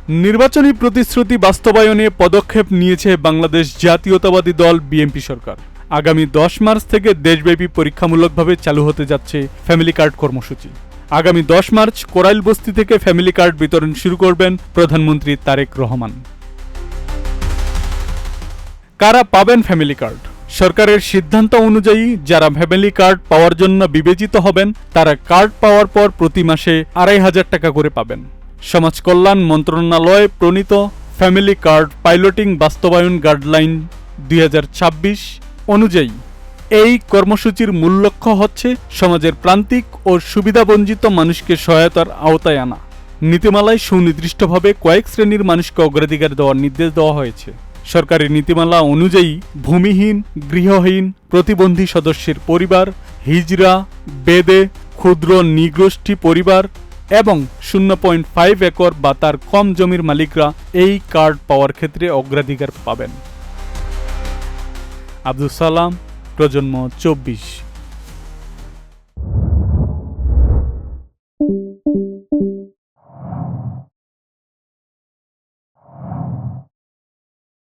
নির্বাচনী প্রতিশ্রুতি বাস্তবায়নে পদক্ষেপ নিয়েছে বাংলাদেশ জাতীয়তাবাদী দল বিএনপি সরকার। আগামী 10 মার্চ থেকে দেশব্যাপী পরীক্ষামূলকভাবে চালু হতে যাচ্ছে ফ্যামিলি কার্ড কর্মসূচি। আগামী 10 মার্চ কোরাইল বস্তি থেকে ফ্যামিলি কার্ড বিতরণ শুরু করবেন প্রধানমন্ত্রী তারেক রহমান। কারা পাবেন ফ্যামিলি কার্ড? সরকারের সিদ্ধান্ত অনুযায়ী যারা ফ্যামিলি কার্ড পাওয়ার জন্য বিবেচিত হবেন তারা কার্ড পাওয়ার পর প্রতি মাসে 2,500 টাকা করে পাবেন। সমাজ কল্যাণ মন্ত্রণালয় প্রণীত ফ্যামিলি কার্ড পাইলটিং বাস্তবায়ন গাইডলাইন 2026 অনুযায়ী এই কর্মসূচির মূল লক্ষ্য হচ্ছে সমাজের প্রান্তিক ও সুবিধাবঞ্চিত মানুষকে সহায়তার আওতায় আনা। নীতিমালায় সুনির্দিষ্টভাবে কয়েক শ্রেণীর মানুষকে অগ্রাধিকার দেওয়ার নির্দেশ দেওয়া হয়েছে। সরকারি নীতিমালা অনুযায়ী ভূমিহীন, গৃহহীন, প্রতিবন্ধী সদস্যের পরিবার, হিজড়া, বেদে, ক্ষুদ্র নৃগোষ্ঠী পরিবার এবং 0.5 একর বা তার কম জমির মালিকরা এই কার্ড পাওয়ার ক্ষেত্রে অগ্রাধিকার পাবেন। আব্দুল সালাম, প্রজন্ম 24।